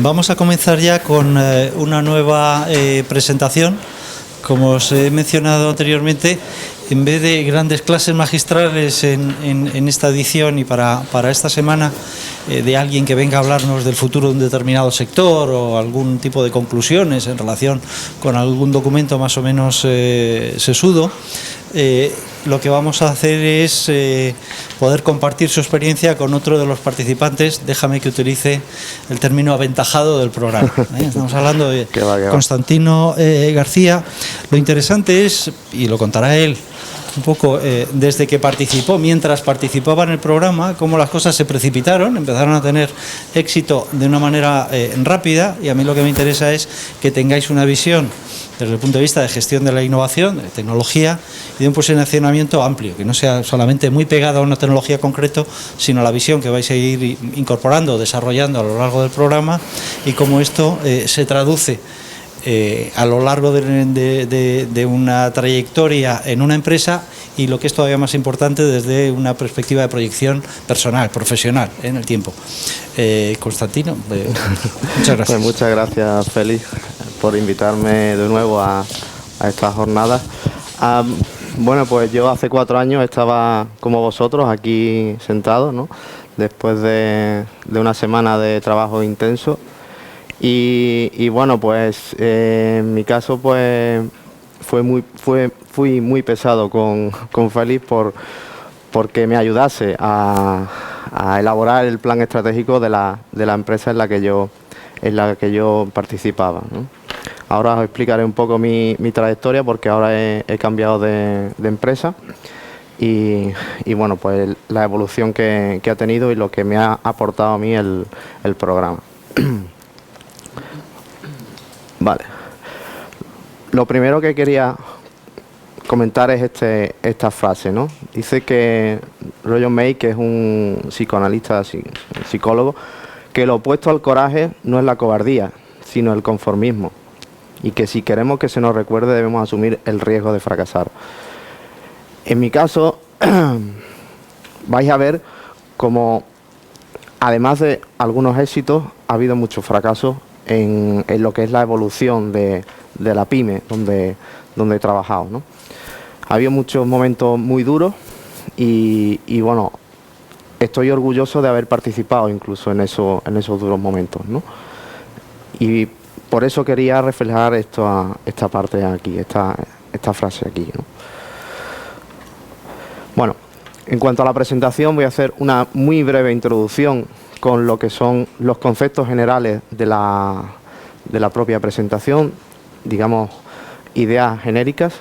Vamos a comenzar ya con una nueva presentación. Como os he mencionado anteriormente, en vez de grandes clases magistrales en esta edición y para esta semana, de alguien que venga a hablarnos del futuro de un determinado sector o algún tipo de conclusiones en relación con algún documento más o menos sesudo, lo que vamos a hacer es poder compartir su experiencia con otro de los participantes. Déjame que utilice el término aventajado del programa. Estamos hablando de Constantino García. Lo interesante es, y lo contará él, un poco desde que participó, mientras participaba en el programa, cómo las cosas se precipitaron, empezaron a tener éxito de una manera rápida, y a mí lo que me interesa es que tengáis una visión desde el punto de vista de gestión de la innovación, de tecnología y de un posicionamiento amplio, que no sea solamente muy pegado a una tecnología concreta, sino la visión que vais a ir incorporando, desarrollando a lo largo del programa, y cómo esto se traduce a lo largo de una trayectoria en una empresa, y lo que es todavía más importante, desde una perspectiva de proyección personal, profesional, en el tiempo. Constantino, muchas gracias. Pues muchas gracias, Félix, por invitarme de nuevo a estas jornadas. Bueno, pues yo hace 4 años estaba como vosotros aquí sentado, ¿no? Después de una semana de trabajo intenso. Y bueno, pues en mi caso pues fui muy pesado con Félix porque me ayudase a elaborar el plan estratégico de la empresa en la que yo participaba, ¿no? Ahora os explicaré un poco mi trayectoria, porque ahora he cambiado de empresa y bueno, pues la evolución que ha tenido y lo que me ha aportado a mí el programa. Vale. Lo primero que quería comentar es esta frase, ¿no? Dice que Roger May, que es un psicoanalista, psicólogo, que lo opuesto al coraje no es la cobardía, sino el conformismo, y que si queremos que se nos recuerde debemos asumir el riesgo de fracasar. En mi caso, vais a ver como, además de algunos éxitos, ha habido muchos fracasos en lo que es la evolución de la pyme donde he trabajado, ¿no? Ha habido muchos momentos muy duros y bueno, estoy orgulloso de haber participado incluso en esos duros momentos, ¿no? Y por eso quería reflejar esta parte aquí, esta frase aquí, ¿no? Bueno, en cuanto a la presentación, voy a hacer una muy breve introducción con lo que son los conceptos generales de la propia presentación, digamos, ideas genéricas.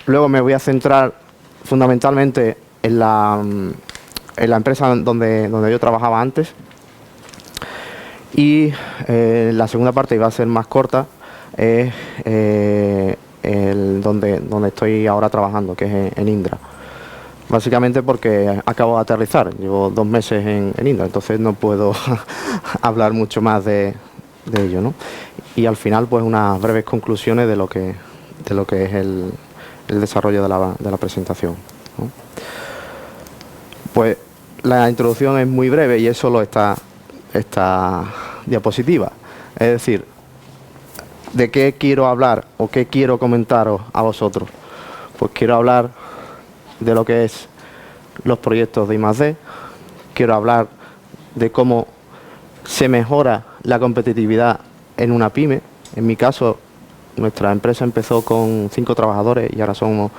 Luego me voy a centrar fundamentalmente en la empresa donde yo trabajaba antes, y la segunda parte, iba a ser más corta, es donde estoy ahora trabajando, que es en Indra. Básicamente porque acabo de aterrizar, llevo 2 meses en Indra, entonces no puedo hablar mucho más de ello, ¿no? Y al final, pues unas breves conclusiones de lo que es el desarrollo de la presentación, ¿no? Pues la introducción es muy breve y es solo esta diapositiva. Es decir, ¿de qué quiero hablar o qué quiero comentaros a vosotros? Pues quiero hablar de lo que es los proyectos de I+D, quiero hablar de cómo se mejora la competitividad en una pyme. En mi caso, nuestra empresa empezó con 5 trabajadores y ahora son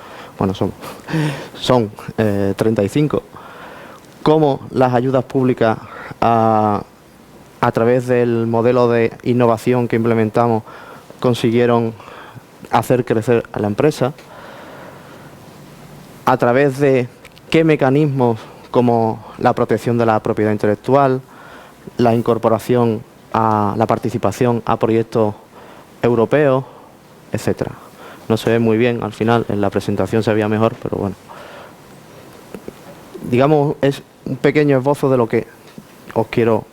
35. Cómo las ayudas públicas a través del modelo de innovación que implementamos consiguieron hacer crecer a la empresa, a través de qué mecanismos, como la protección de la propiedad intelectual, la incorporación a la participación a proyectos europeos, etcétera. No se ve muy bien al final, en la presentación se veía mejor, pero bueno. Digamos, es un pequeño esbozo de lo que os quiero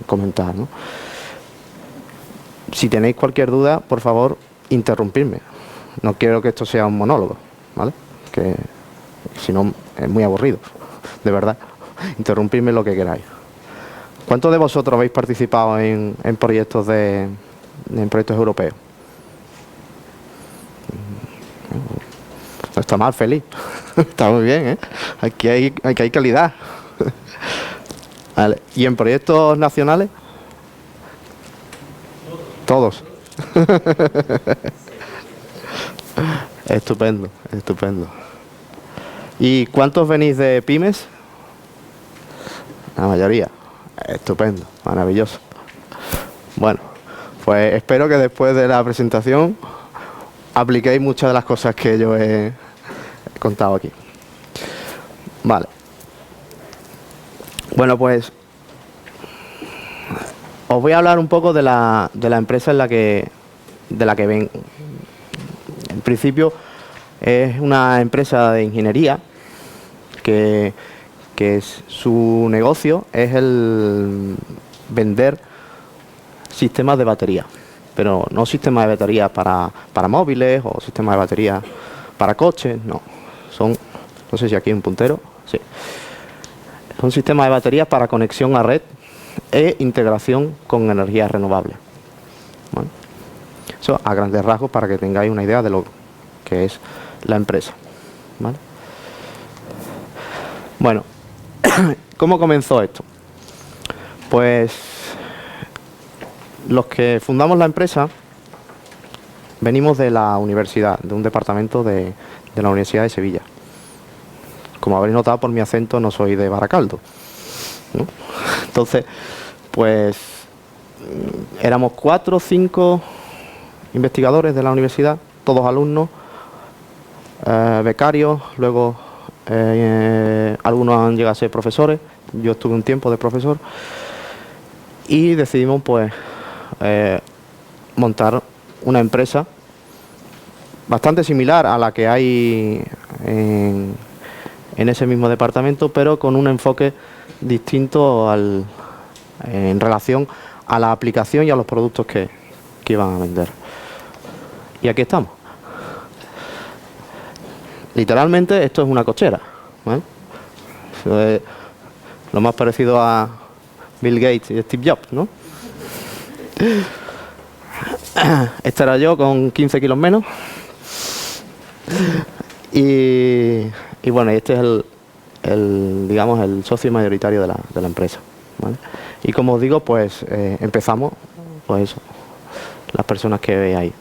comentar, ¿no? Si tenéis cualquier duda, por favor, interrumpidme. No quiero que esto sea un monólogo, ¿vale? Que si no es muy aburrido, de verdad. Interrumpidme lo que queráis. ¿Cuántos de vosotros habéis participado en proyectos en proyectos europeos? No está mal, feliz. Está muy bien, ¿eh? Aquí hay calidad. Vale. ¿Y en proyectos nacionales? Todos. Estupendo, estupendo. ¿Y cuántos venís de pymes? La mayoría. Estupendo, maravilloso. Bueno, pues espero que después de la presentación apliquéis muchas de las cosas que yo he contado aquí. Vale. Bueno, pues os voy a hablar un poco de la empresa de la que ven. En principio es una empresa de ingeniería que su negocio es el vender sistemas de batería, pero no sistemas de batería para móviles o sistemas de batería para coches, no. No sé si aquí hay un puntero, sí. Son sistemas de baterías para conexión a red e integración con energías renovables. ¿Vale? Eso a grandes rasgos para que tengáis una idea de lo que es la empresa. ¿Vale? Bueno, ¿cómo comenzó esto? Pues los que fundamos la empresa venimos de la universidad, de un departamento de la Universidad de Sevilla. Como habréis notado por mi acento, no soy de Baracaldo, ¿no? Entonces, pues éramos 4 o 5 investigadores de la universidad, todos alumnos, becarios, luego algunos han llegado a ser profesores, yo estuve un tiempo de profesor, y decidimos pues montar una empresa bastante similar a la que hay en ese mismo departamento, pero con un enfoque distinto en relación a la aplicación y a los productos que iban a vender. Y aquí estamos. Literalmente esto es una cochera, ¿vale? Eso es lo más parecido a Bill Gates y Steve Jobs, ¿no? Este era yo con 15 kilos menos. Y bueno, este es digamos, el socio mayoritario de la empresa, ¿vale? Y como os digo, pues empezamos, pues eso, las personas que veis ahí.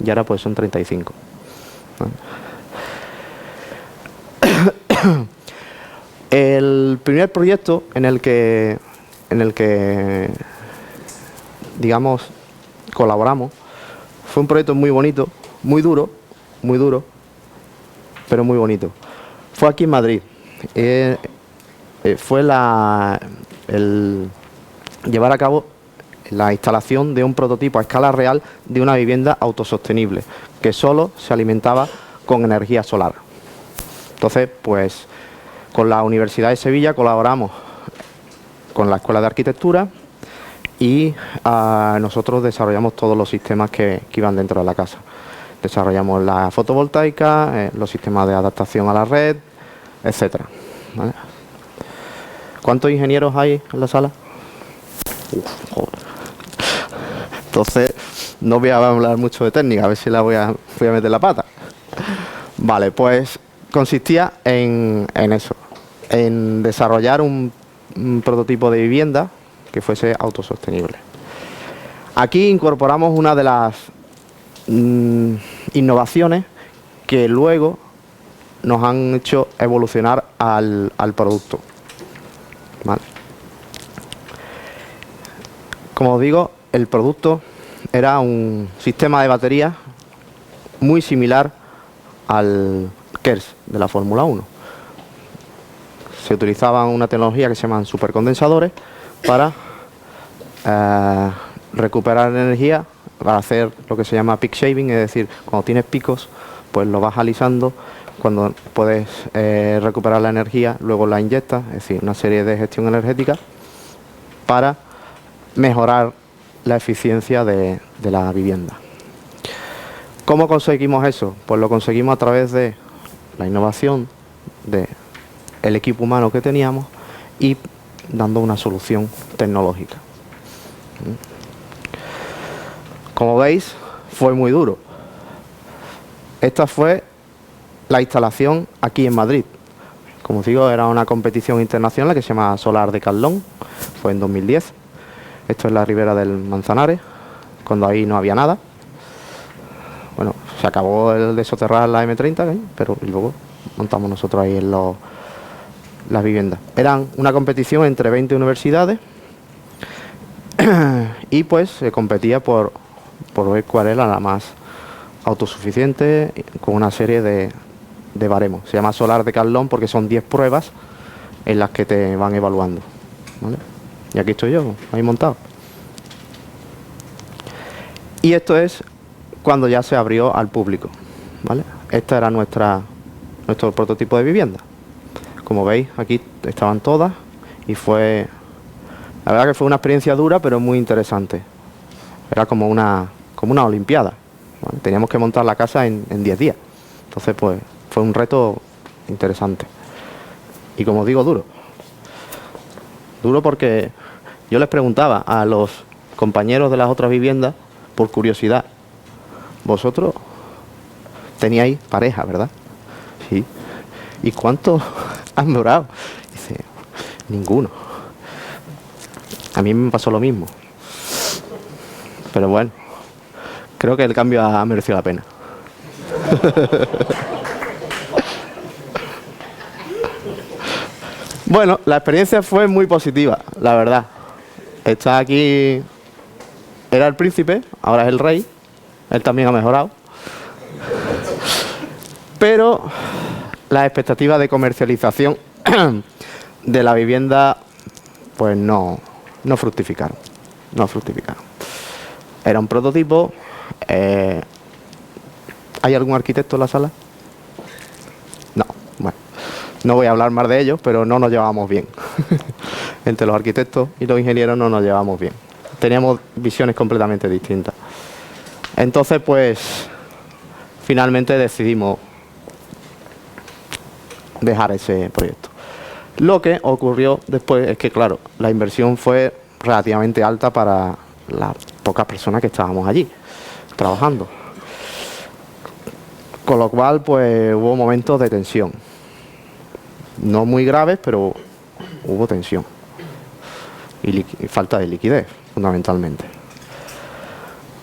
Y ahora pues son 35. ¿Vale? El primer proyecto en el que digamos colaboramos fue un proyecto muy bonito, muy duro, pero muy bonito. Fue aquí en Madrid. Fue el llevar a cabo la instalación de un prototipo a escala real de una vivienda autosostenible que solo se alimentaba con energía solar. Entonces, pues con la Universidad de Sevilla colaboramos con la Escuela de Arquitectura y nosotros desarrollamos todos los sistemas que iban dentro de la casa. Desarrollamos la fotovoltaica, los sistemas de adaptación a la red, etcétera. ¿Vale? ¿Cuántos ingenieros hay en la sala? Joder. Entonces, no voy a hablar mucho de técnica, a ver si voy a meter la pata. Vale, pues consistía en eso, en desarrollar un prototipo de vivienda que fuese autosostenible. Aquí incorporamos una de las innovaciones que luego nos han hecho evolucionar al producto. ¿Vale? Como os digo, el producto era un sistema de baterías muy similar al KERS de la Fórmula 1. Se utilizaba una tecnología que se llaman supercondensadores para recuperar energía, para hacer lo que se llama peak shaving, es decir, cuando tienes picos, pues lo vas alisando, cuando puedes recuperar la energía, luego la inyectas, es decir, una serie de gestión energética para mejorar la eficiencia de la vivienda. ¿Cómo conseguimos eso? Pues lo conseguimos a través de la innovación del equipo humano que teníamos y dando una solución tecnológica. Como veis, fue muy duro. Esta fue la instalación aquí en Madrid. Como os digo, era una competición internacional que se llama Solar de Carlón. Fue en 2010. Esto es la ribera del Manzanares, cuando ahí no había nada. Bueno, se acabó el de soterrar la M30, pero luego montamos nosotros ahí en las viviendas. Eran una competición entre 20 universidades y pues se competía por ver cuál era la más autosuficiente, con una serie de baremos. Se llama Solar de Carlón porque son 10 pruebas en las que te van evaluando, ¿vale? Y aquí estoy yo, ahí montado. Y esto es cuando ya se abrió al público, ¿vale? Esta era nuestro prototipo de vivienda. Como veis, aquí estaban todas y la verdad que fue una experiencia dura, pero muy interesante. Era como una olimpiada, ¿vale? Teníamos que montar la casa en 10 días. Entonces, pues, fue un reto interesante. Y como os digo, duro. Duro porque yo les preguntaba a los compañeros de las otras viviendas, por curiosidad, vosotros teníais pareja, ¿verdad? Sí. ¿Y cuántos han durado? Dice, ninguno. A mí me pasó lo mismo. Pero bueno, creo que el cambio ha merecido la pena. Bueno, la experiencia fue muy positiva, la verdad. Está aquí, era el príncipe, ahora es el rey. Él también ha mejorado. Pero las expectativas de comercialización de la vivienda, pues no fructificaron. No fructificaron. Era un prototipo. ¿Hay algún arquitecto en la sala? No, bueno. No voy a hablar más de ellos, pero no nos llevábamos bien. Entre los arquitectos y los ingenieros no nos llevábamos bien. Teníamos visiones completamente distintas. Entonces, pues, finalmente decidimos dejar ese proyecto. Lo que ocurrió después es que, claro, la inversión fue relativamente alta para las pocas personas que estábamos allí trabajando. Con lo cual, pues, hubo momentos de tensión. No muy graves, pero hubo tensión. Y falta de liquidez, fundamentalmente.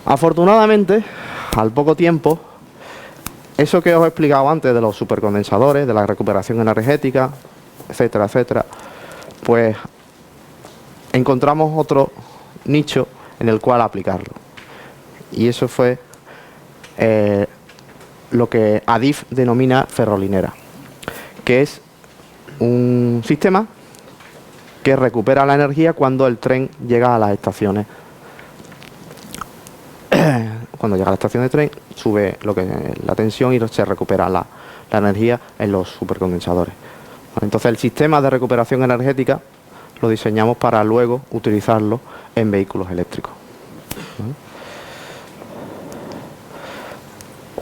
Afortunadamente, al poco tiempo, eso que os he explicado antes de los supercondensadores, de la recuperación energética, etcétera, etcétera, pues encontramos otro nicho en el cual aplicarlo. Y eso fue lo que Adif denomina ferrolinera, que es un sistema que recupera la energía cuando el tren llega a las estaciones. Cuando llega a la estación de tren, sube la tensión y se recupera la energía en los supercondensadores. Entonces, el sistema de recuperación energética lo diseñamos para luego utilizarlo en vehículos eléctricos.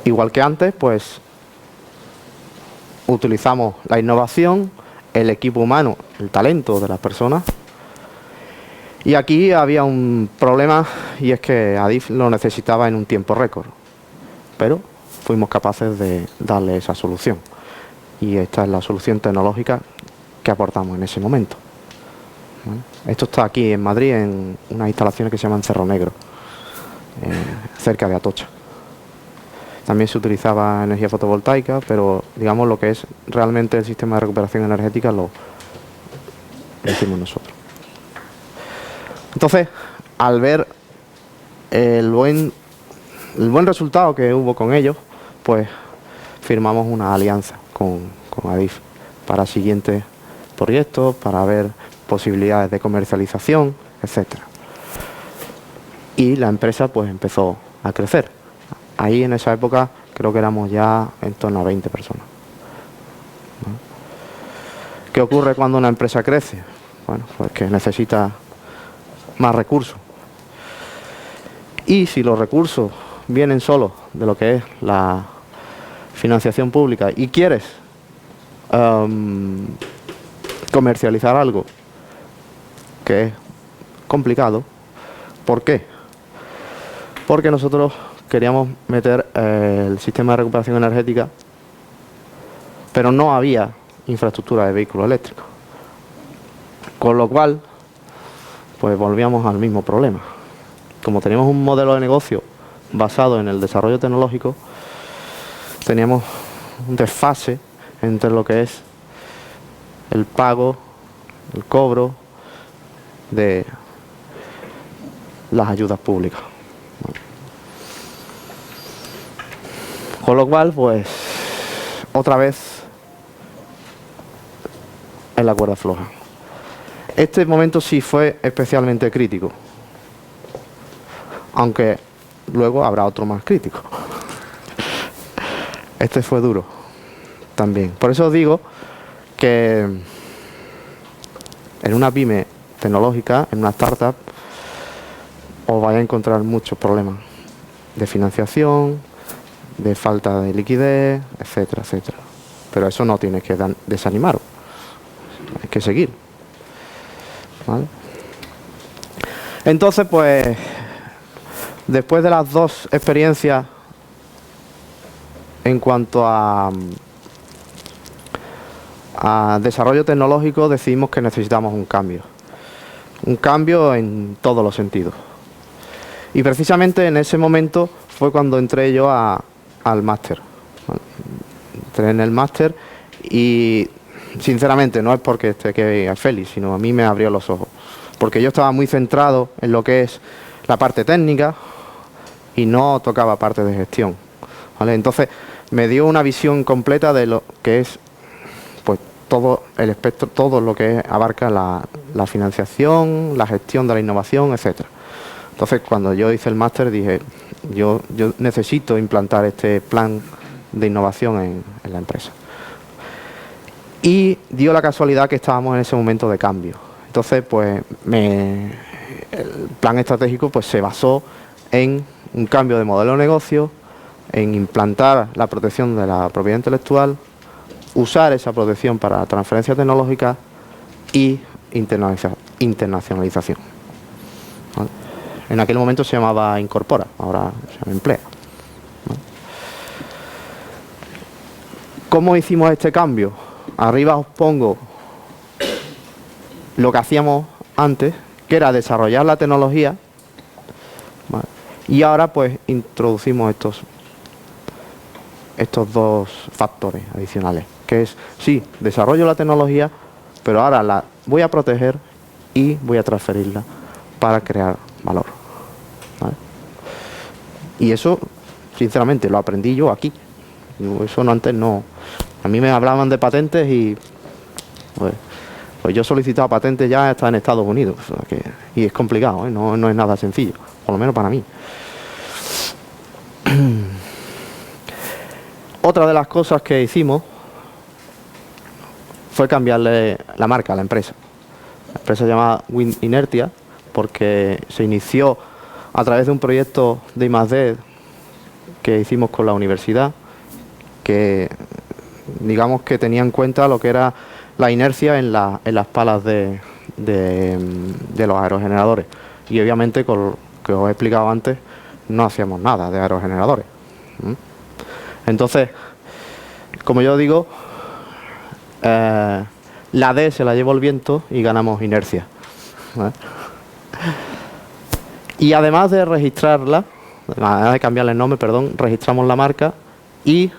Igual que antes, pues utilizamos la innovación, el equipo humano, el talento de las personas. Y aquí había un problema, y es que Adif lo necesitaba en un tiempo récord. Pero fuimos capaces de darle esa solución. Y esta es la solución tecnológica que aportamos en ese momento. Esto está aquí en Madrid, en unas instalaciones que se llaman Cerro Negro, cerca de Atocha. También se utilizaba energía fotovoltaica, pero digamos lo que es realmente el sistema de recuperación energética lo hicimos nosotros. Entonces, al ver el buen resultado que hubo con ellos, pues firmamos una alianza con Adif para siguientes proyectos, para ver posibilidades de comercialización, etcétera. Y la empresa pues empezó a crecer. Ahí en esa época creo que éramos ya en torno a 20 personas. ¿Qué ocurre cuando una empresa crece? Bueno, pues que necesita más recursos. Y si los recursos vienen solos de lo que es la financiación pública y quieres comercializar algo que es complicado. ¿Por qué? Porque nosotros queríamos meter el sistema de recuperación energética, pero no había infraestructura de vehículos eléctricos. Con lo cual, pues volvíamos al mismo problema. Como teníamos un modelo de negocio basado en el desarrollo tecnológico, teníamos un desfase entre lo que es el pago, el cobro de las ayudas públicas. Con lo cual, pues, otra vez en la cuerda floja. Este momento sí fue especialmente crítico, aunque luego habrá otro más crítico. Este fue duro también. Por eso os digo que en una pyme tecnológica, en una startup, os vais a encontrar muchos problemas de financiación, de falta de liquidez, etcétera, etcétera. Pero eso no tiene que desanimaros. Hay que seguir. ¿Vale? Entonces, pues, después de las dos experiencias en cuanto a desarrollo tecnológico, decidimos que necesitamos un cambio. Un cambio en todos los sentidos. Y precisamente en ese momento fue cuando entré yo al máster. Entré en el máster y, sinceramente, no es porque esté que Félix, sino a mí me abrió los ojos. Porque yo estaba muy centrado en lo que es la parte técnica y no tocaba parte de gestión. ¿Vale? Entonces me dio una visión completa de lo que es, pues, todo el espectro, todo lo que abarca la financiación, la gestión de la innovación, etcétera. Entonces, cuando yo hice el máster, dije, yo necesito implantar este plan de innovación en la empresa. Y dio la casualidad que estábamos en ese momento de cambio. Entonces, pues, el plan estratégico, pues, se basó en un cambio de modelo de negocio, en implantar la protección de la propiedad intelectual, usar esa protección para la transferencia tecnológica y internacionalización. ¿Vale? En aquel momento se llamaba Incorpora, ahora se llama Emplea. ¿Vale? ¿Cómo hicimos este cambio? Arriba os pongo lo que hacíamos antes, que era desarrollar la tecnología, ¿vale? Y ahora, pues, introducimos estos dos factores adicionales, que es, sí, desarrollo la tecnología, pero ahora la voy a proteger y voy a transferirla para crear valor. ¿Vale? Y eso, sinceramente, lo aprendí yo aquí. Eso no, antes no. A mí me hablaban de patentes y pues yo solicitaba patentes ya hasta en Estados Unidos. O sea y es complicado, ¿eh? No es nada sencillo, por lo menos para mí. Otra de las cosas que hicimos fue cambiarle la marca a la empresa. La empresa se llama Win Inertia porque se inició a través de un proyecto de I+D que hicimos con la universidad, que digamos que tenía en cuenta lo que era la inercia en las palas de los aerogeneradores. Y obviamente, con lo que os he explicado antes, no hacíamos nada de aerogeneradores. Entonces, como yo digo, la D se la llevó el viento y ganamos inercia. ¿Vale? Y además de registrarla, además de cambiarle el nombre, perdón, registramos la marca y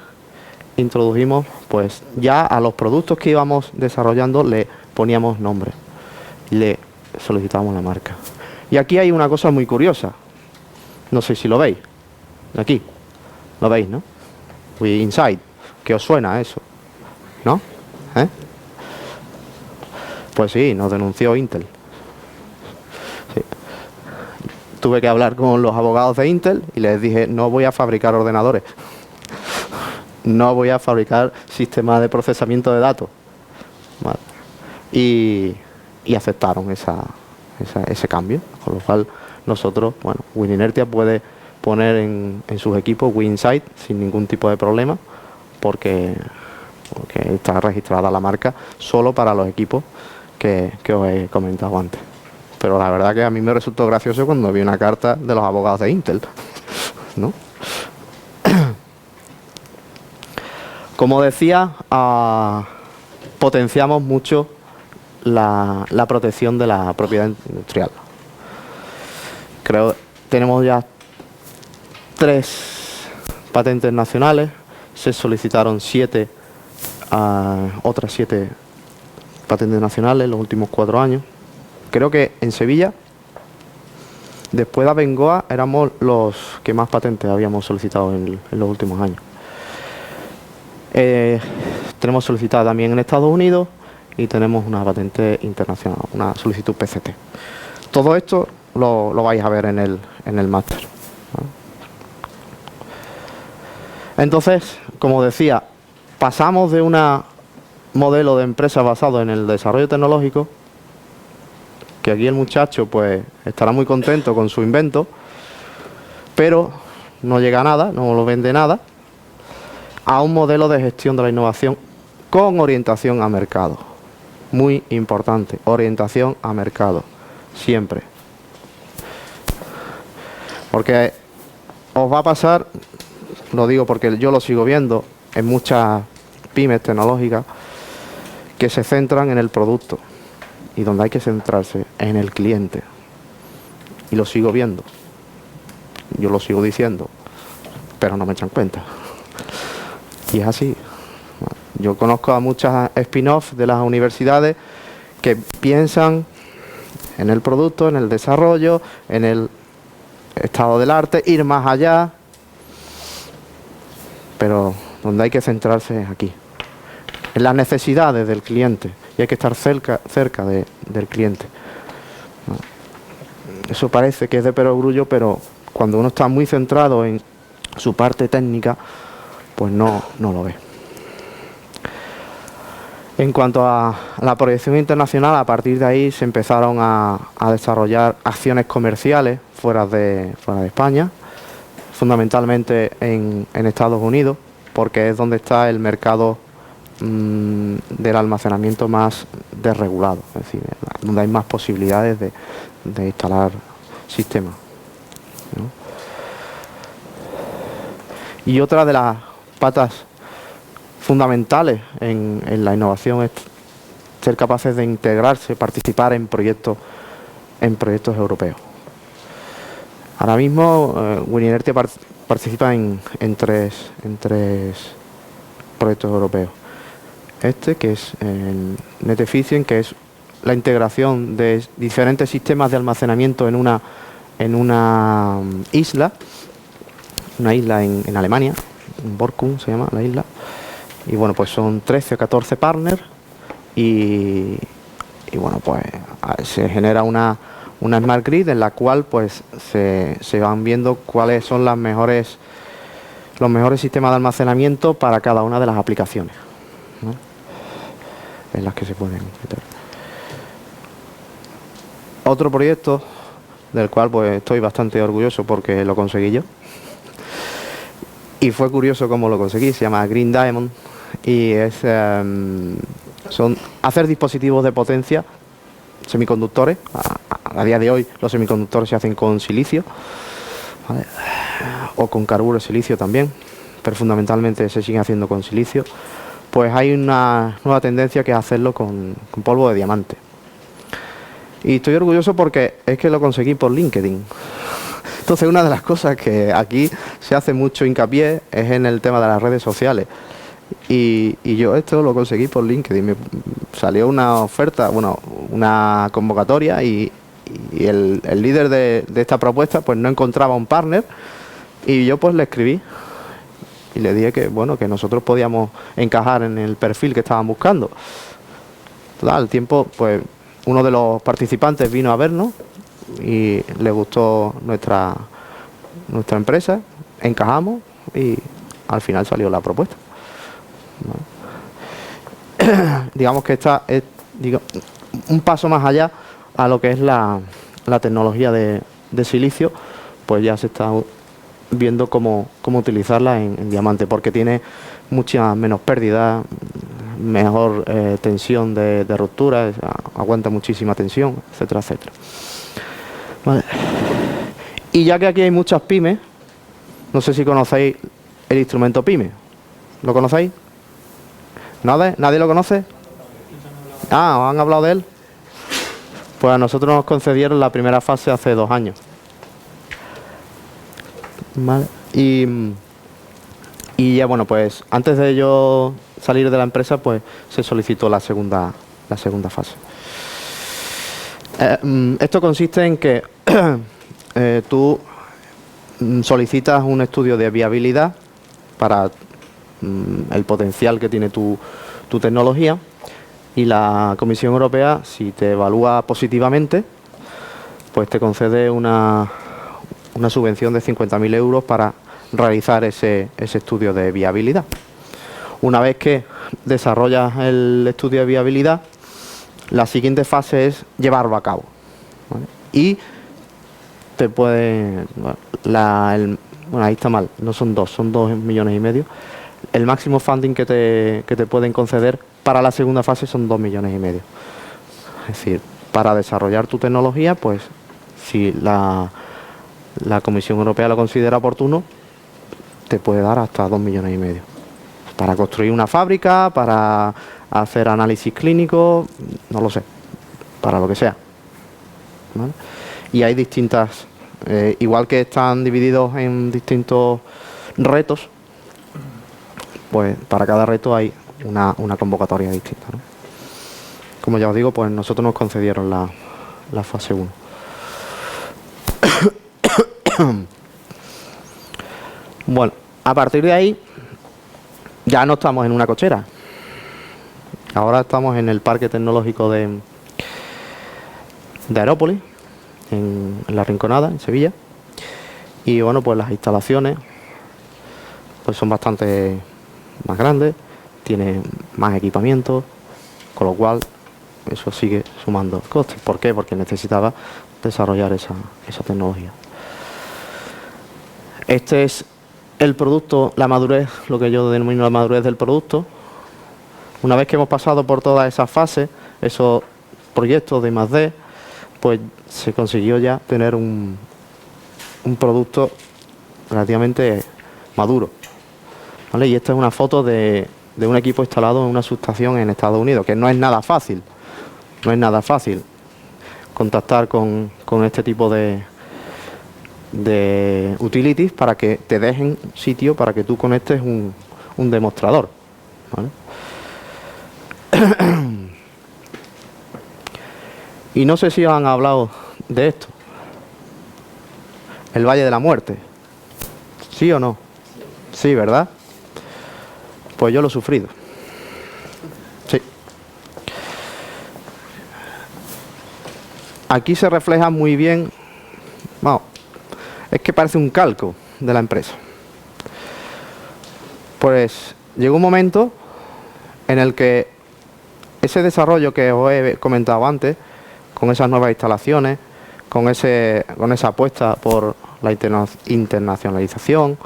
introdujimos, pues, ya a los productos que íbamos desarrollando le poníamos nombre, le solicitábamos la marca. Y aquí hay una cosa muy curiosa, no sé si lo veis, aquí, lo veis, ¿no? We Inside, ¿qué os suena eso? ¿No? ¿Eh? Pues sí, nos denunció Intel. Sí. Tuve que hablar con los abogados de Intel y les dije, no voy a fabricar ordenadores. No voy a fabricar sistemas de procesamiento de datos. ¿Vale? Y aceptaron ese cambio. Con lo cual nosotros, bueno, WinInertia puede poner en sus equipos WinSight sin ningún tipo de problema porque está registrada la marca solo para los equipos que os he comentado antes. Pero la verdad que a mí me resultó gracioso cuando vi una carta de los abogados de Intel, ¿no? Como decía, potenciamos mucho la protección de la propiedad industrial. Creo tenemos ya 3 patentes nacionales, se solicitaron 7, otras 7 patentes nacionales en los últimos 4 años. Creo que en Sevilla, después de Abengoa, éramos los que más patentes habíamos solicitado en los últimos años. Tenemos solicitada también en Estados Unidos y tenemos una patente internacional, una solicitud PCT. Todo esto lo vais a ver en el máster, ¿vale? Entonces, como decía, pasamos de un modelo de empresa basado en el desarrollo tecnológico, que aquí el muchacho pues estará muy contento con su invento, pero no llega a nada, no lo vende nada, a un modelo de gestión de la innovación con orientación a mercado. Muy importante, orientación a mercado, siempre. Porque os va a pasar, lo digo porque yo lo sigo viendo en muchas pymes tecnológicas, que se centran en el producto. Y donde hay que centrarse en el cliente. Y lo sigo viendo. Yo lo sigo diciendo, pero no me echan cuenta. Y es así. Yo conozco a muchas spin-off de las universidades que piensan en el producto, en el desarrollo, en el estado del arte, ir más allá. Pero donde hay que centrarse es aquí, en las necesidades del cliente. Y hay que estar cerca del cliente. Eso parece que es de perogrullo, pero cuando uno está muy centrado en su parte técnica, pues no lo ve. En cuanto a la proyección internacional, a partir de ahí se empezaron a desarrollar acciones comerciales fuera de España, fundamentalmente en Estados Unidos, porque es donde está el mercado del almacenamiento más desregulado, es decir, donde hay más posibilidades de instalar sistemas, ¿no? Y otra de las patas fundamentales en la innovación es ser capaces de integrarse, participar en proyectos europeos. Ahora mismo WinInertia participa en tres proyectos europeos. Que es Net Efficient, que es la integración de diferentes sistemas de almacenamiento en una isla, en Alemania, en Borkum se llama la isla, y bueno, pues son 13 o 14 partners y bueno, pues se genera una Smart Grid en la cual pues se van viendo cuáles son los mejores sistemas de almacenamiento para cada una de las aplicaciones, ¿no?, en las que se pueden meter. Otro proyecto del cual pues estoy bastante orgulloso porque lo conseguí yo, y fue curioso cómo lo conseguí, se llama Green Diamond, y es hacer dispositivos de potencia, semiconductores. A día de hoy los semiconductores se hacen con silicio, ¿vale?, o con carburo de silicio también, pero fundamentalmente se sigue haciendo con silicio. Pues hay una nueva tendencia que es hacerlo con polvo de diamante. Y estoy orgulloso porque es que lo conseguí por LinkedIn. Entonces, una de las cosas que aquí se hace mucho hincapié es en el tema de las redes sociales. Y yo esto lo conseguí por LinkedIn. Me salió una oferta, bueno, una convocatoria, y el líder de esta propuesta pues no encontraba un partner, y yo pues le escribí y le dije que bueno, que nosotros podíamos encajar en el perfil que estaban buscando. Al tiempo, pues uno de los participantes vino a vernos y le gustó nuestra empresa, encajamos y al final salió la propuesta, ¿no? Digamos que esta es un paso más allá a lo que es la tecnología de silicio, pues ya se está viendo cómo utilizarla en diamante, porque tiene mucha menos pérdida, mejor tensión de ruptura, aguanta muchísima tensión, etcétera, etcétera. Vale. Y ya que aquí hay muchas pymes, no sé si conocéis el instrumento PYME. ¿Lo conocéis? ¿Nadie? ¿Nadie lo conoce? Ah, ¿os han hablado de él? Pues a nosotros nos concedieron la primera fase hace 2 años. Vale. Y ya bueno, pues antes de yo salir de la empresa, pues se solicitó la segunda fase. Esto consiste en que tú solicitas un estudio de viabilidad para el potencial que tiene tu tecnología, y la Comisión Europea, si te evalúa positivamente, pues te concede una subvención de 50.000 euros para realizar ese estudio de viabilidad. Una vez que desarrollas el estudio de viabilidad, la siguiente fase es llevarlo a cabo, ¿vale? Y te puede... Bueno, ahí está mal, no son 2, son 2,5 millones. El máximo funding que te pueden conceder para la segunda fase son 2,5 millones. Es decir, para desarrollar tu tecnología, pues si la Comisión Europea lo considera oportuno, te puede dar hasta 2,5 millones. Para construir una fábrica, para hacer análisis clínicos, no lo sé, para lo que sea, ¿vale? Y hay distintas, igual que están divididos en distintos retos, pues para cada reto hay una convocatoria distinta, ¿no? Como ya os digo, pues nosotros nos concedieron la fase 1. Bueno, a partir de ahí ya no estamos en una cochera. Ahora estamos en el Parque Tecnológico de Aerópolis, en La Rinconada, en Sevilla. Y bueno, pues las instalaciones pues son bastante más grandes, tiene más equipamiento, con lo cual eso sigue sumando costes. ¿Por qué? Porque necesitaba desarrollar esa tecnología. Este es el producto, la madurez, lo que yo denomino la madurez del producto. Una vez que hemos pasado por todas esas fases, esos proyectos de I+D, pues se consiguió ya tener un producto relativamente maduro, ¿vale? Y esta es una foto de un equipo instalado en una subestación en Estados Unidos, que no es nada fácil. No es nada fácil contactar con este tipo de utilities para que te dejen sitio para que tú conectes un demostrador, ¿vale? Y no sé si os han hablado de esto. El Valle de la Muerte. ¿Sí o no? Sí, ¿verdad? Pues yo lo he sufrido. Sí. Aquí se refleja muy bien... Vamos, es que parece un calco de la empresa. Pues llegó un momento en el que ese desarrollo que os he comentado antes, con esas nuevas instalaciones, con esa apuesta por la internacionalización,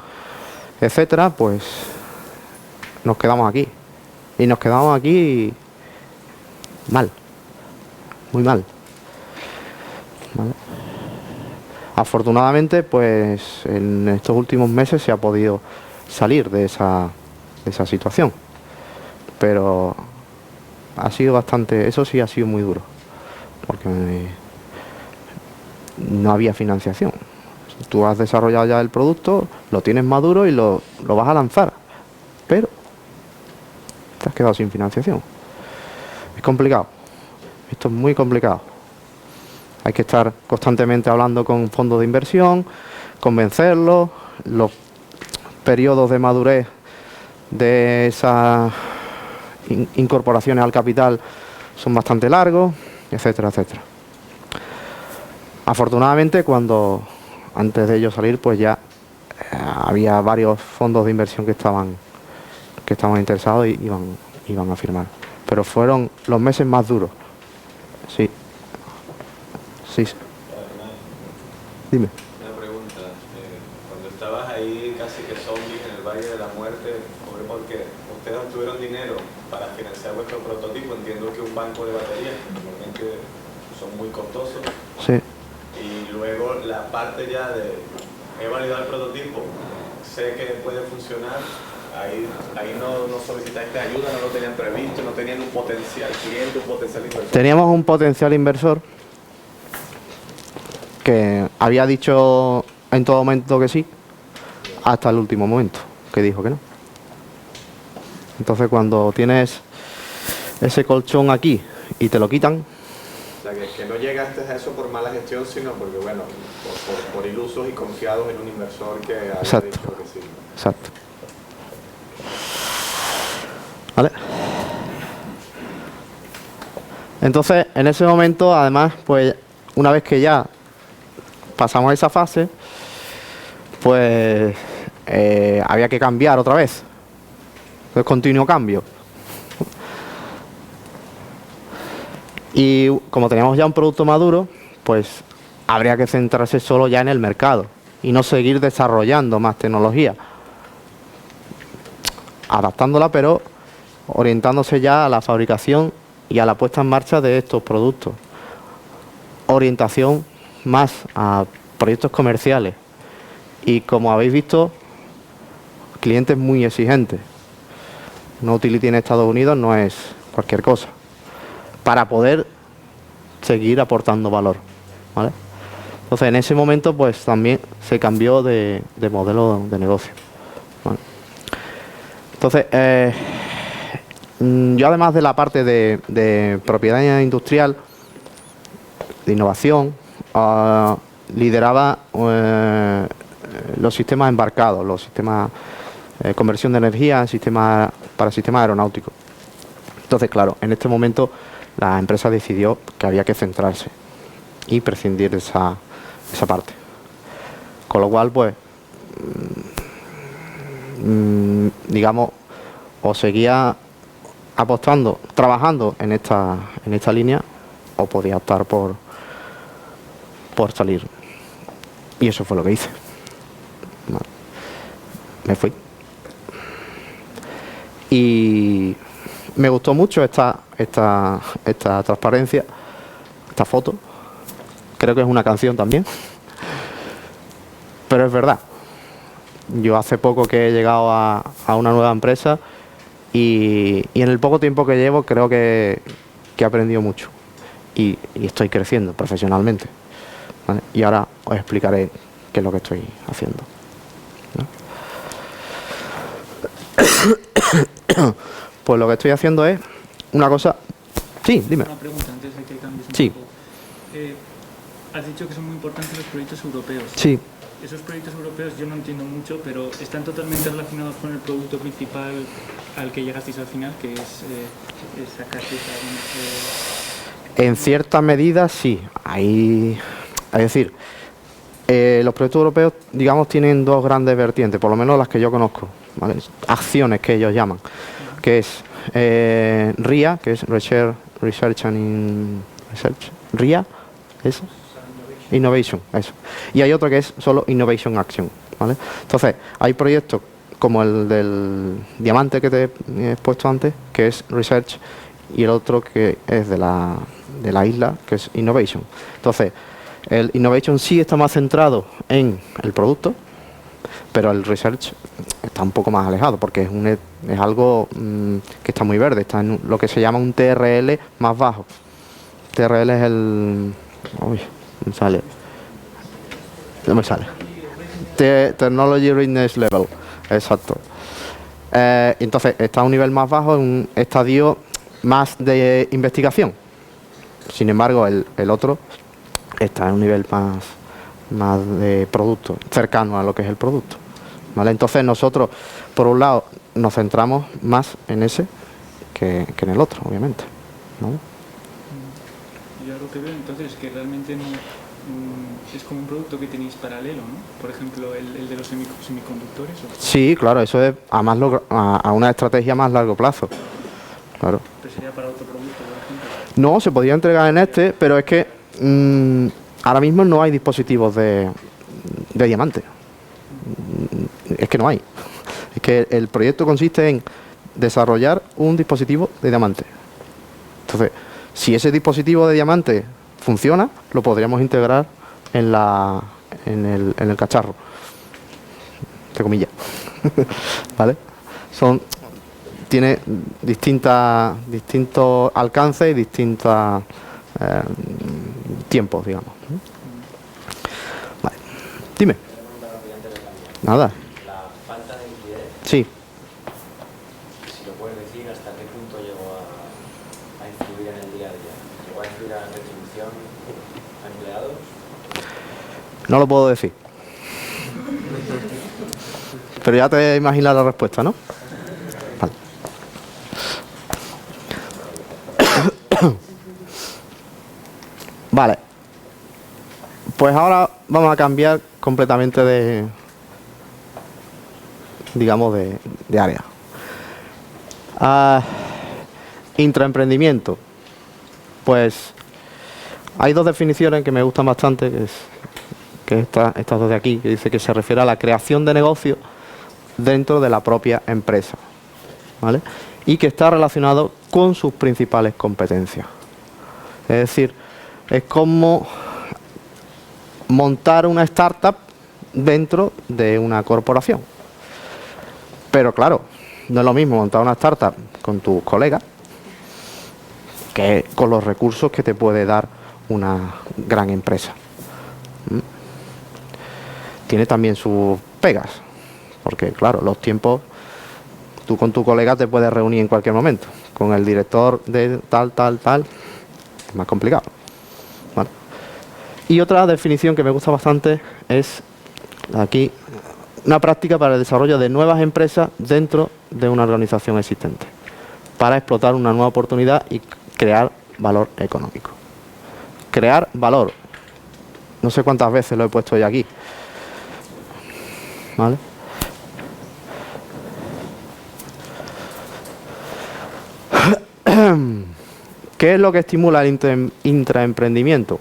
etcétera, pues nos quedamos aquí. Y nos quedamos aquí mal, muy mal, ¿vale? Afortunadamente, pues en estos últimos meses se ha podido salir de esa situación, pero ha sido bastante, eso sí ha sido muy duro, porque no había financiación. Tú has desarrollado ya el producto, lo tienes maduro y lo vas a lanzar, pero te has quedado sin financiación. Es complicado, esto es muy complicado. Hay que estar constantemente hablando con fondos de inversión, convencerlos, los periodos de madurez de esas incorporaciones al capital son bastante largos, etcétera, etcétera. Afortunadamente, antes de ellos salir, pues ya había varios fondos de inversión que estaban interesados y iban a firmar. Pero fueron los meses más duros. Sí. Sí. Dime. Una pregunta. Cuando estabas ahí casi que zombies en el Valle de la Muerte, porque ustedes obtuvieron dinero para financiar vuestro prototipo, entiendo que un banco de baterías, que normalmente son muy costosos. Sí. Y luego la parte ya de he validado el prototipo, sé que puede funcionar, ahí no solicitaste ayuda, no lo tenían previsto, no tenían un potencial cliente, un potencial inversor. Teníamos un potencial inversor que había dicho en todo momento que sí, hasta el último momento, que dijo que no. Entonces cuando tienes ese colchón aquí y te lo quitan... O sea, que no llegaste a eso por mala gestión, sino porque, bueno, por ilusos y confiados en un inversor que había dicho que sí. Exacto. ¿Vale? Entonces, en ese momento, además, pues, una vez que ya pasamos esa fase, pues, había que cambiar otra vez. Entonces, continuo cambio. Y como teníamos ya un producto maduro, pues, habría que centrarse solo ya en el mercado y no seguir desarrollando más tecnología. Adaptándola, pero orientándose ya a la fabricación y a la puesta en marcha de estos productos. Orientación más a proyectos comerciales. Y como habéis visto, clientes muy exigentes. Una utility en Estados Unidos no es cualquier cosa. Para poder seguir aportando valor, ¿vale? Entonces, en ese momento, pues también se cambió de modelo de negocio, ¿vale? Entonces, yo además de la parte de propiedad industrial, de innovación, lideraba los sistemas embarcados, los sistemas de conversión de energía para sistemas aeronáuticos. Entonces, claro, en este momento la empresa decidió que había que centrarse y prescindir de esa parte. Con lo cual, pues, digamos, o seguía apostando, trabajando en esta línea, o podía optar por salir. Y eso fue lo que hice. Vale. Me fui. Y me gustó mucho esta transparencia, esta foto. Creo que es una canción también. Pero es verdad. Yo hace poco que he llegado a una nueva empresa y en el poco tiempo que llevo creo que he aprendido mucho y estoy creciendo profesionalmente, ¿vale? Y ahora os explicaré qué es lo que estoy haciendo, ¿no? Pues lo que estoy haciendo es una cosa... Sí, dime. Una pregunta antes de que cambies un Sí. poco. Has dicho que son muy importantes los proyectos europeos. Sí. Esos proyectos europeos yo no entiendo mucho, pero están totalmente relacionados con el producto principal al que llegasteis al final, que es sacasteis En cierta medida sí. Ahí, es decir, los proyectos europeos, digamos, tienen dos grandes vertientes, por lo menos las que yo conozco, ¿vale? Acciones que ellos llaman, que es RIA, que es Research and Research. RIA, eso. Innovation, eso. Y hay otro que es solo Innovation Action, ¿vale? Entonces, hay proyectos como el del diamante que te he expuesto antes, que es Research, y el otro que es de la isla, que es Innovation. Entonces, el Innovation sí está más centrado en el producto, pero el Research está un poco más alejado, porque es algo que está muy verde, está en lo que se llama un TRL más bajo. TRL es el... Uy, me sale. No me sale. Technology Readiness Level. Exacto. Entonces, está a un nivel más bajo, en un estadio más de investigación. Sin embargo, el otro está en un nivel más de producto, cercano a lo que es el producto, ¿vale? Entonces, nosotros, por un lado, nos centramos más en ese que en el otro, obviamente, ¿no? Yo lo que veo entonces es que realmente no, es como un producto que tenéis paralelo, ¿no? Por ejemplo, el de los semiconductores. ¿O? Sí, claro, eso es a una estrategia más largo plazo. Claro. ¿Pero sería para otro producto, por ejemplo? No, se podría entregar en este, pero es que ahora mismo no hay dispositivos de diamante. Es que no hay. Es que el proyecto consiste en desarrollar un dispositivo de diamante. Entonces, si ese dispositivo de diamante funciona, lo podríamos integrar en en el cacharro, entre comillas. ¿Vale? Tiene distintos alcances y distintos tiempos, digamos. Vale. Dime. Nada. La falta de liquidez, Sí. si lo puedes decir, ¿hasta qué punto llegó a influir en el día a día? ¿Llegó a influir a la retribución a empleados? No lo puedo decir. Pero ya te imaginas la respuesta, ¿no? Vale. Vale. Pues ahora vamos a cambiar completamente de, digamos, de área. Intraemprendimiento. Pues hay dos definiciones que me gustan bastante, que estas dos de aquí, que dice que se refiere a la creación de negocio dentro de la propia empresa, ¿vale? Y que está relacionado con sus principales competencias. Es decir, es como montar una startup dentro de una corporación. Pero claro, no es lo mismo montar una startup con tus colegas que con los recursos que te puede dar una gran empresa. Tiene también sus pegas, porque claro, los tiempos, tú con tu colega te puedes reunir en cualquier momento. Con el director de tal, es más complicado. Vale. Y otra definición que me gusta bastante es aquí, una práctica para el desarrollo de nuevas empresas dentro de una organización existente, para explotar una nueva oportunidad y crear valor económico. Crear valor. No sé cuántas veces lo he puesto ya aquí. ¿Vale? ¿Qué es lo que estimula el intraemprendimiento?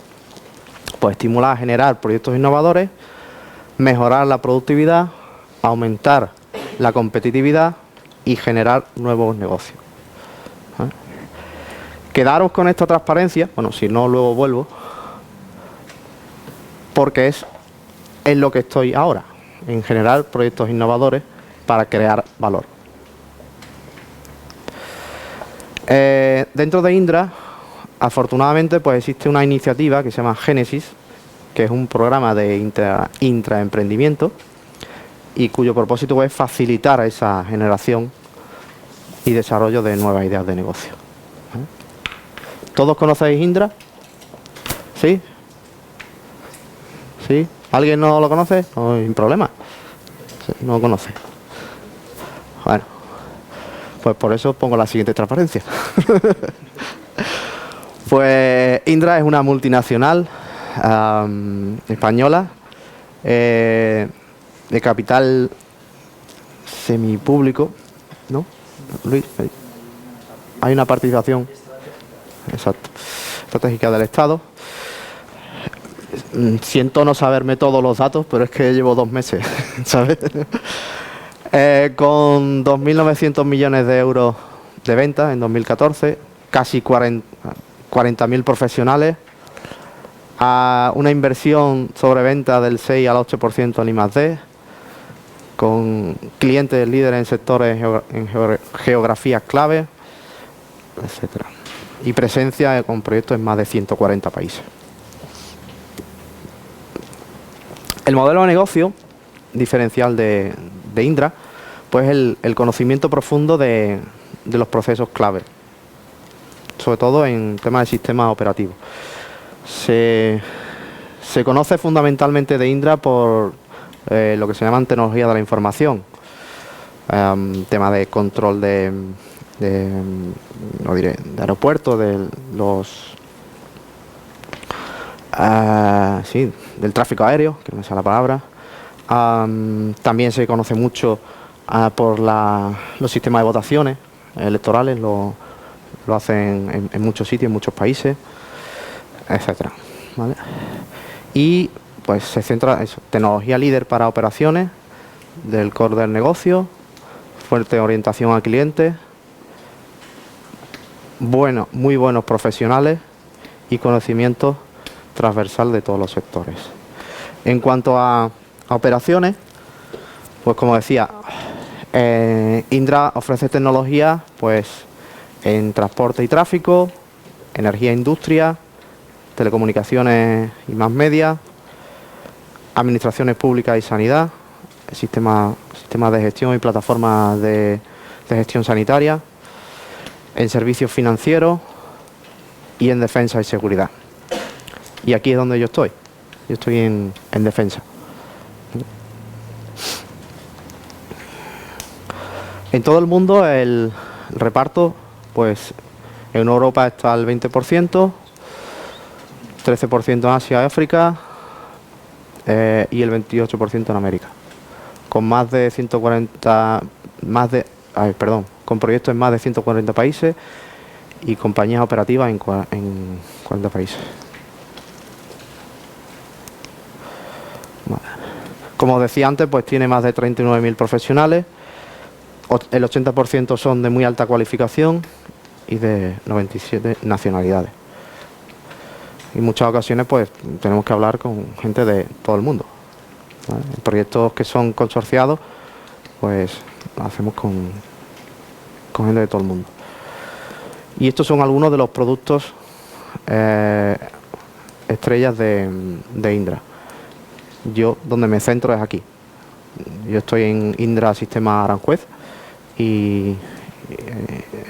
Pues estimula a generar proyectos innovadores, mejorar la productividad, aumentar la competitividad y generar nuevos negocios. ¿Vale? Quedaros con esta transparencia, bueno, si no luego vuelvo, porque es en lo que estoy ahora, en generar proyectos innovadores para crear valor. Dentro de Indra, afortunadamente, pues existe una iniciativa que se llama Génesis, que es un programa de intraemprendimiento y cuyo propósito es facilitar esa generación y desarrollo de nuevas ideas de negocio. ¿Todos conocéis Indra? ¿Sí? ¿Sí? ¿Alguien no lo conoce? No, sin problema. No lo conoce. Bueno, pues por eso pongo la siguiente transparencia. Pues Indra es una multinacional española de capital semipúblico, ¿no? Luis, hay una participación exacto, estratégica del Estado. Siento no saberme todos los datos, pero es que llevo 2 meses, ¿sabes? Con 2.900 millones de euros de ventas en 2014, casi 40.000 profesionales, a una inversión sobre venta del 6 al 8% en I+D, con clientes líderes en sectores en geografías clave, etcétera, y presencia con proyectos en más de 140 países. El modelo de negocio diferencial de Indra, pues el conocimiento profundo de los procesos clave, sobre todo en temas de sistemas operativos. Se conoce fundamentalmente de Indra por lo que se llaman tecnologías de la información, tema de control de aeropuertos, de los del tráfico aéreo, que no me sale la palabra. También se conoce mucho por los sistemas de votaciones electorales, lo hacen en muchos sitios, en muchos países, etcétera, ¿vale? Y pues se centra en eso, tecnología líder para operaciones del core del negocio, fuerte orientación al cliente, muy buenos profesionales y conocimientos transversal de todos los sectores. En cuanto a operaciones, pues como decía, Indra ofrece tecnología pues en transporte y tráfico, energía e industria, telecomunicaciones y más media, administraciones públicas y sanidad, sistemas de gestión y plataformas de gestión sanitaria, en servicios financieros y en defensa y seguridad. Y aquí es donde yo estoy. Yo estoy en defensa. En todo el mundo el reparto, pues en Europa está el 20%, 13% en Asia y África y el 28% en América. Con más de 140, con proyectos en más de 140 países y compañías operativas en 40 países. Vale. Como decía antes, pues tiene más de 39.000 profesionales. El 80% son de muy alta cualificación y de 97 nacionalidades. En muchas ocasiones pues tenemos que hablar con gente de todo el mundo, ¿vale? En proyectos que son consorciados, pues lo hacemos con gente de todo el mundo. Y estos son algunos de los productos estrellas de Indra. Yo donde me centro es aquí. Yo estoy en Indra Sistema Aranjuez y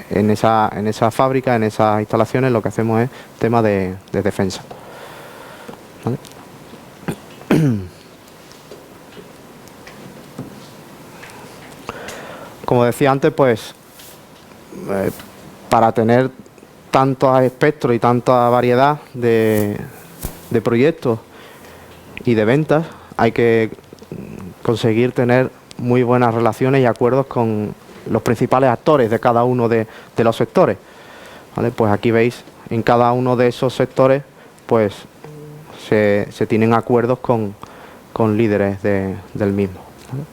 en esa fábrica, en esas instalaciones, lo que hacemos es tema de defensa. ¿Vale? Como decía antes, pues para tener tantos espectros y tanta variedad de proyectos y de ventas, hay que conseguir tener muy buenas relaciones y acuerdos con los principales actores de cada uno de los sectores, ¿vale? Pues aquí veis, en cada uno de esos sectores pues se tienen acuerdos con líderes del mismo, ¿vale?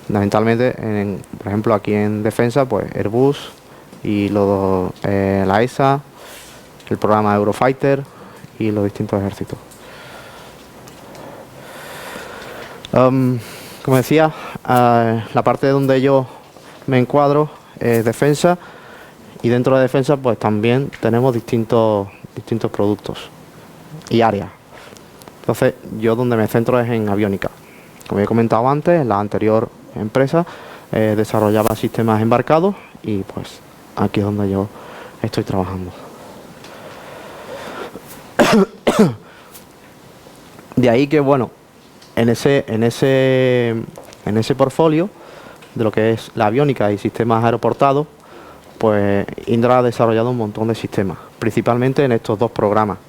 Fundamentalmente, por ejemplo, aquí en defensa, pues Airbus y la ESA, el programa Eurofighter y los distintos ejércitos. Como decía, la parte donde yo me encuadro es defensa, y dentro de defensa pues también tenemos distintos productos y áreas. Entonces yo donde me centro es en aviónica. Como he comentado antes, en la anterior empresa desarrollaba sistemas embarcados y pues aquí es donde yo estoy trabajando. De ahí que bueno, en ese portfolio de lo que es la aviónica y sistemas aeroportados, pues Indra ha desarrollado un montón de sistemas, principalmente en estos dos programas,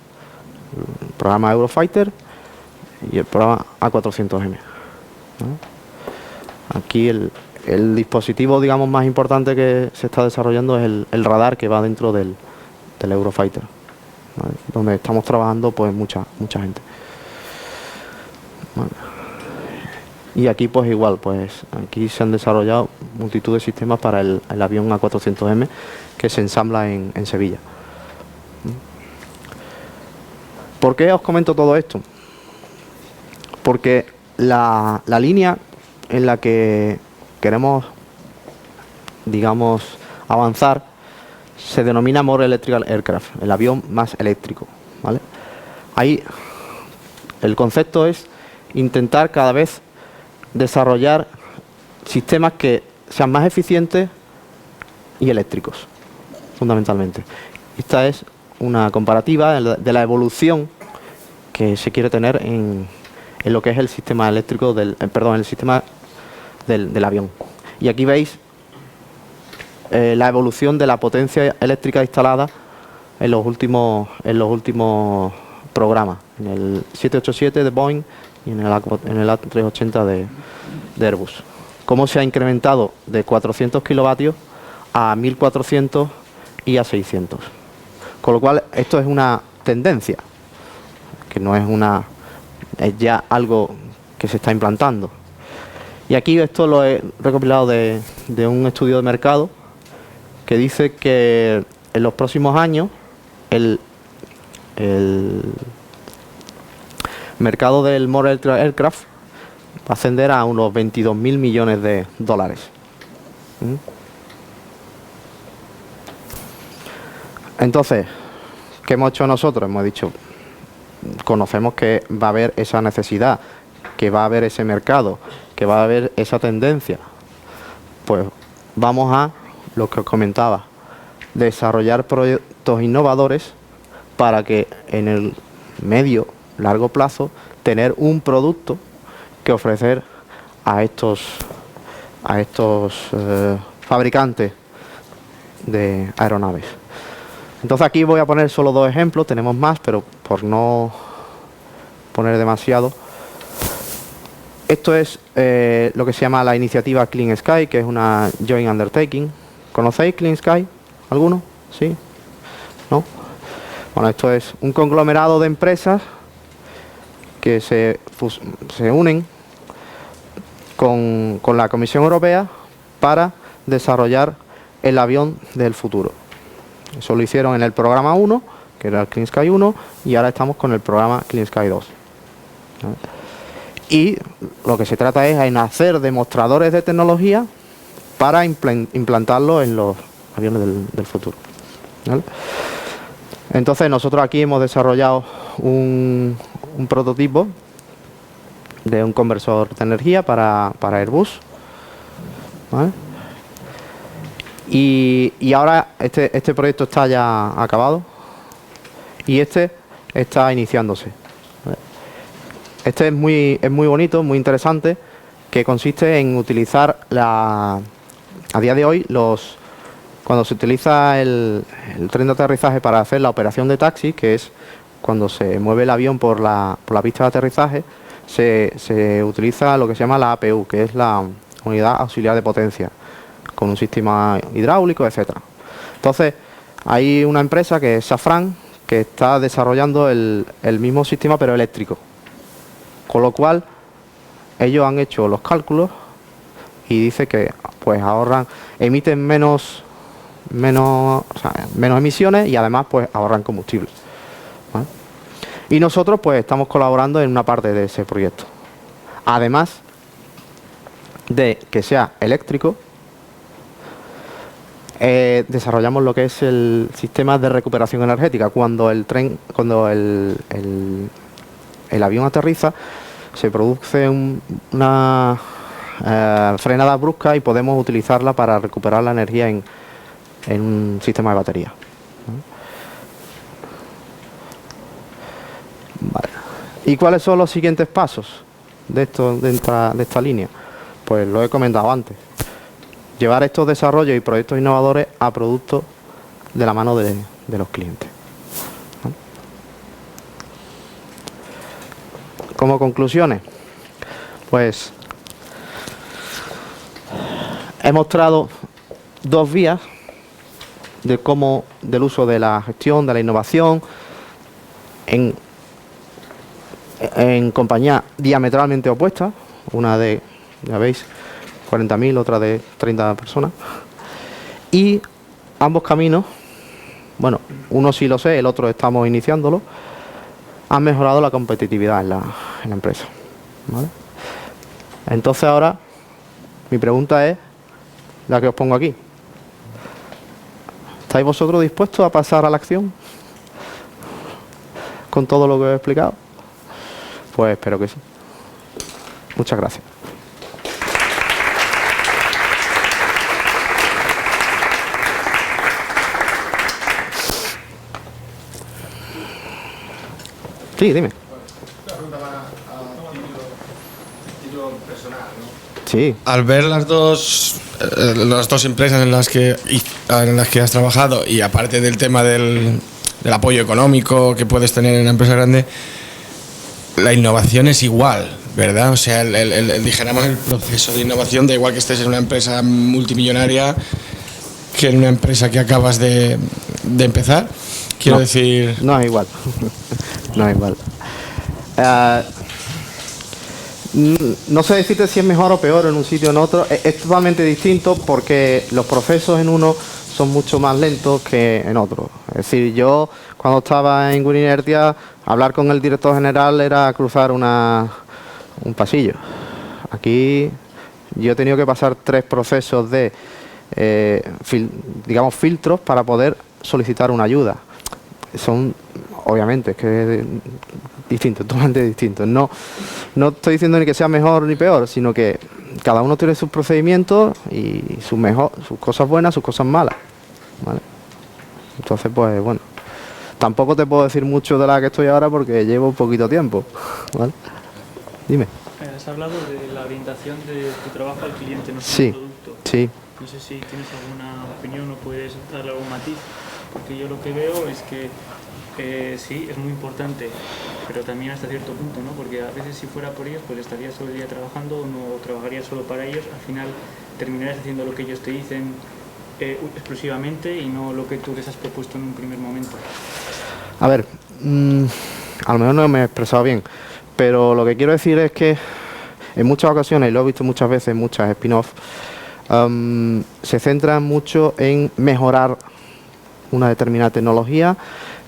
el programa Eurofighter y el programa A400M, ¿no? Aquí el dispositivo, digamos, más importante que se está desarrollando es el radar que va dentro del Eurofighter, ¿vale? Donde estamos trabajando pues mucha gente. Vale. Y aquí pues igual, pues aquí se han desarrollado multitud de sistemas para el avión A400M que se ensambla en Sevilla. ¿Por qué os comento todo esto? Porque la línea en la que queremos, digamos, avanzar se denomina More Electrical Aircraft, el avión más eléctrico, ¿vale? Ahí el concepto es intentar cada vez desarrollar sistemas que sean más eficientes y eléctricos, fundamentalmente. Esta es una comparativa de la evolución que se quiere tener en lo que es el sistema eléctrico el sistema del avión. Y aquí veis la evolución de la potencia eléctrica instalada en los últimos programas, en el 787 de Boeing y en el A380 de Airbus. Cómo se ha incrementado de 400 kilovatios a 1400 y a 600. Con lo cual, esto es una tendencia, que no es es ya algo que se está implantando. Y aquí esto lo he recopilado de un estudio de mercado que dice que en los mercado del Model Aircraft va a ascender a unos 22.000 millones de dólares. Entonces, ¿qué hemos hecho nosotros? Hemos dicho, conocemos que va a haber esa necesidad, que va a haber ese mercado, que va a haber esa tendencia. Pues vamos a, lo que os comentaba, desarrollar proyectos innovadores para que en el medio, largo plazo, tener un producto que ofrecer a estos fabricantes de aeronaves. Entonces aquí voy a poner solo 2 ejemplos, tenemos más, pero por no poner demasiado. Esto es lo que se llama la iniciativa Clean Sky, que es una joint undertaking. ¿Conocéis Clean Sky? ¿Alguno? ¿Sí? ¿No? Bueno, esto es un conglomerado de empresas que se unen con la Comisión Europea para desarrollar el avión del futuro. Eso lo hicieron en el programa 1, que era el Clean Sky 1, y ahora estamos con el programa Clean Sky 2. Y lo que se trata es en hacer demostradores de tecnología para implantarlo en los aviones del futuro. ¿Vale? Entonces nosotros aquí hemos desarrollado un prototipo de un conversor de energía para Airbus. ¿Vale? Y ahora este proyecto está ya acabado y este está iniciándose. ¿Vale? Este es muy bonito, muy interesante, que consiste en utilizar a día de hoy cuando se utiliza el tren de aterrizaje para hacer la operación de taxi, que es cuando se mueve el avión por la pista de aterrizaje, se utiliza lo que se llama la APU, que es la unidad auxiliar de potencia, con un sistema hidráulico, etcétera. Entonces, hay una empresa que es Safran, que está desarrollando el mismo sistema pero eléctrico. Con lo cual, ellos han hecho los cálculos y dice que pues emiten menos emisiones y además pues ahorran combustible. ¿Vale? Y nosotros pues estamos colaborando en una parte de ese proyecto. Además de que sea eléctrico, desarrollamos lo que es el sistema de recuperación energética. Cuando el avión aterriza, se produce una frenada brusca y podemos utilizarla para recuperar la energía en un sistema de batería. Vale. ¿Y cuáles son los siguientes pasos de esta línea? Pues lo he comentado antes. Llevar estos desarrollos y proyectos innovadores a productos de la mano de los clientes. Como conclusiones, pues he mostrado 2 vías del uso de la gestión, de la innovación en compañías diametralmente opuestas, una de, ya veis, 40.000, otra de 30 personas, y ambos caminos, bueno, uno sí lo sé, el otro estamos iniciándolo, han mejorado la competitividad en la empresa. ¿Vale? Entonces ahora mi pregunta es la que os pongo aquí. ¿Estáis vosotros dispuestos a pasar a la acción con todo lo que os he explicado? Pues espero que sí. Muchas gracias. Sí, dime. Una pregunta más a título personal, ¿no? Sí. Al ver las dos empresas en las que has trabajado y aparte del tema del apoyo económico que puedes tener en una empresa grande, la innovación es igual, ¿verdad? O sea, dijéramos el proceso de innovación, da igual que estés en una empresa multimillonaria que en una empresa que acabas de empezar. Quiero decir... No es igual. No es igual. No sé decirte si es mejor o peor en un sitio o en otro. Es totalmente distinto porque los procesos en uno son mucho más lentos que en otro. Es decir, cuando estaba en Wininertia, hablar con el director general era cruzar un pasillo. Aquí yo he tenido que pasar 3 procesos de, digamos, filtros para poder solicitar una ayuda. Son, obviamente, es que distintos, totalmente distintos. No estoy diciendo ni que sea mejor ni peor, sino que cada uno tiene sus procedimientos y sus cosas buenas, sus cosas malas, ¿vale? Entonces, pues bueno, tampoco te puedo decir mucho de la que estoy ahora porque llevo poquito tiempo, ¿vale? Dime. Has hablado de la orientación de tu trabajo al cliente, no Sí, al producto. sí. No sé si tienes alguna opinión o puedes darle algún matiz, porque yo lo que veo es que sí, es muy importante, pero también hasta cierto punto, ¿no? Porque a veces si fuera por ellos, pues estarías todo el día trabajando, no trabajarías solo para ellos, al final terminarías haciendo lo que ellos te dicen exclusivamente y no lo que tú les has propuesto en un primer momento. A ver, a lo mejor no me he expresado bien, pero lo que quiero decir es que en muchas ocasiones, y lo he visto muchas veces en muchas spin-off, se centran mucho en mejorar una determinada tecnología,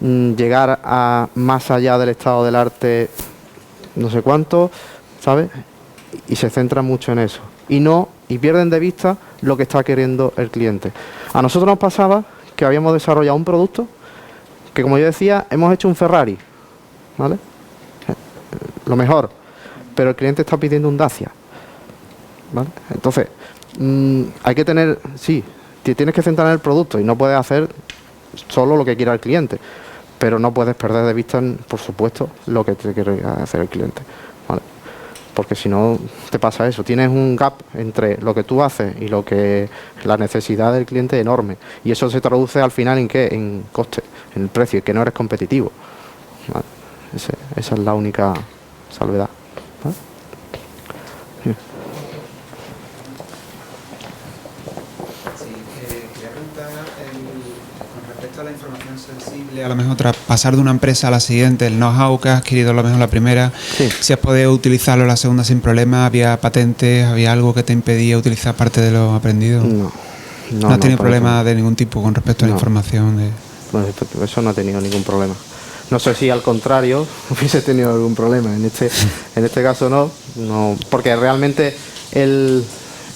llegar a más allá del estado del arte no sé cuánto, ¿sabes? Y se centran mucho en eso. Y pierden de vista lo que está queriendo el cliente. A nosotros nos pasaba que habíamos desarrollado un producto que, como yo decía, hemos hecho un Ferrari, ¿vale? Lo mejor, pero el cliente está pidiendo un Dacia, ¿vale? Entonces, hay que tener, sí, te tienes que centrar en el producto y no puedes hacer solo lo que quiera el cliente, pero no puedes perder de vista, por supuesto, lo que te quiere hacer el cliente, ¿vale? Porque si no te pasa eso, tienes un gap entre lo que tú haces y la necesidad del cliente enorme, y eso se traduce al final en ¿qué? En coste, en el precio, que no eres competitivo, ¿vale? Esa es la única salvedad, ¿vale? Quería preguntar con respecto a la información sensible, a lo mejor tras pasar de una empresa a la siguiente, el know-how que has adquirido a lo mejor la primera, Sí. si has podido utilizarlo en la segunda sin problema, había patentes, había algo que te impedía utilizar parte de lo aprendido. No has tenido problemas de ningún tipo con respecto a la No. información. Bueno, eso no ha tenido ningún problema. No sé si al contrario hubiese tenido algún problema. En este caso no, porque realmente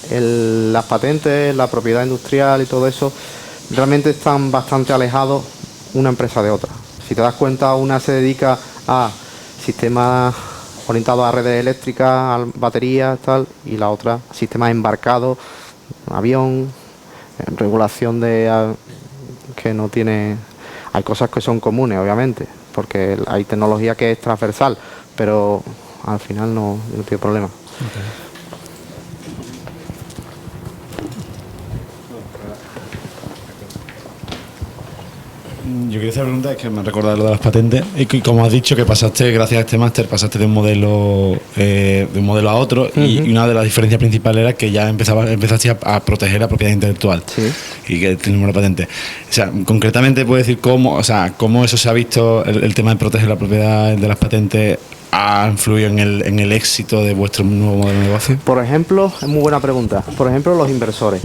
las patentes, la propiedad industrial y todo eso realmente están bastante alejados una empresa de otra. Si te das cuenta, una se dedica a sistemas orientados a redes eléctricas, a baterías, tal, y la otra a sistemas embarcados, avión, regulación que no tiene. Hay cosas que son comunes, obviamente, porque hay tecnología que es transversal, pero al final no tiene problema. Yo quería hacer una pregunta, es que me ha recordado lo de las patentes, y como has dicho que pasaste, gracias a este máster, pasaste de un modelo a otro, y una de las diferencias principales era que ya empezaste a proteger la propiedad intelectual. Sí. Y que tenemos la patente. O sea, concretamente puedes decir cómo eso se ha visto, el tema de proteger la propiedad de las patentes ha influido en el éxito de vuestro nuevo modelo de negocio. Por ejemplo, es muy buena pregunta. Por ejemplo, los inversores.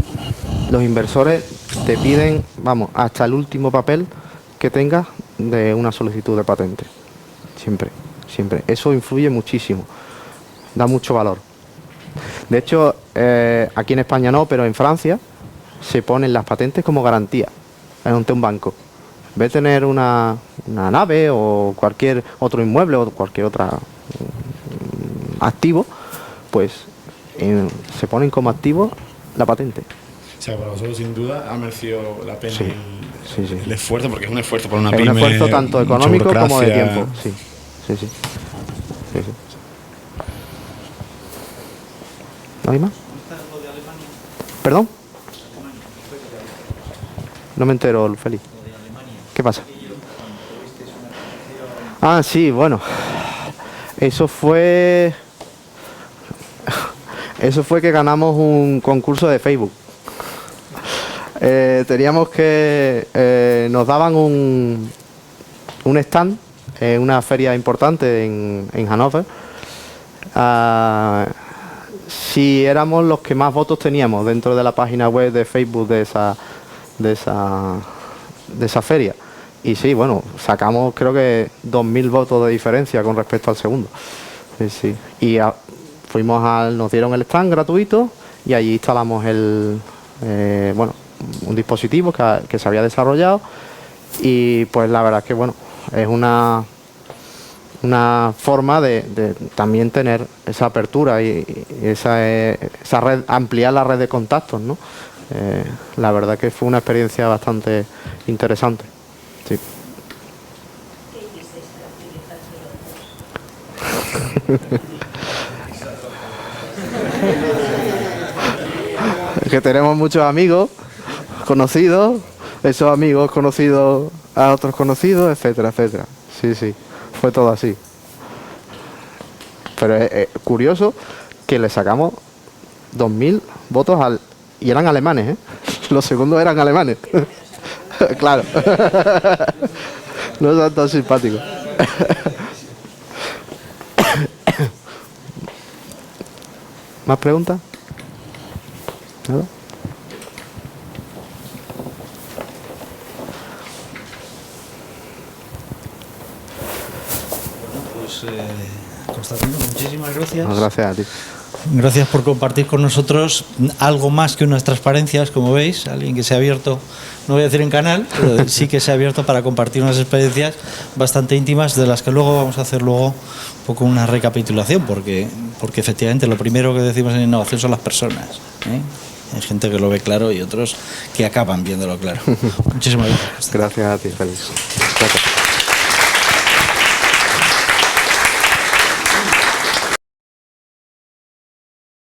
Los inversores te piden, vamos, hasta el último papel que tengas de una solicitud de patente. Siempre, siempre. Eso influye muchísimo. Da mucho valor. De hecho, aquí en España no, pero en Francia se ponen las patentes como garantía ante un banco. En vez de tener una nave o cualquier otro inmueble o cualquier otro activo, pues se ponen como activo la patente. O sea, para vosotros sin duda ha merecido la pena Sí, sí. el esfuerzo, porque es un esfuerzo para una Es pyme. un esfuerzo tanto mucha económico como de burocracia. tiempo. Sí, sí, sí. Sí, sí. ¿No hay más? ¿Perdón? No me entero, Félix. ¿Qué pasa? Ah, sí, bueno. Eso fue que ganamos un concurso de Facebook. Teníamos que nos daban un stand en una feria importante en Hannover. Si éramos los que más votos teníamos dentro de la página web de Facebook de esa feria, sí, bueno, sacamos creo que 2.000 votos de diferencia con respecto al segundo. Sí. Y nos dieron el stand gratuito y allí instalamos un dispositivo que se había desarrollado, y pues la verdad es que bueno, es una forma de también tener esa apertura y esa red, ampliar la red de contactos, ¿no? La verdad que fue una experiencia bastante interesante. Sí. Que tenemos muchos amigos conocidos, esos amigos conocidos a otros conocidos, etcétera, etcétera. Sí, fue todo así. Pero es curioso que le sacamos 2.000 votos y eran alemanes, ¿eh? Los segundos eran alemanes. Claro. No son tan simpáticos. ¿Más preguntas? ¿Nada? Constantino, muchísimas gracias. Gracias a ti. Gracias por compartir con nosotros algo más que unas transparencias, como veis, alguien que se ha abierto, no voy a decir en canal, pero sí que se ha abierto para compartir unas experiencias bastante íntimas, de las que luego vamos a hacer un poco una recapitulación, porque efectivamente lo primero que decimos en innovación son las personas, ¿eh? Hay gente que lo ve claro y otros que acaban viéndolo claro. Muchísimas gracias. Gracias a ti, Félix. Gracias.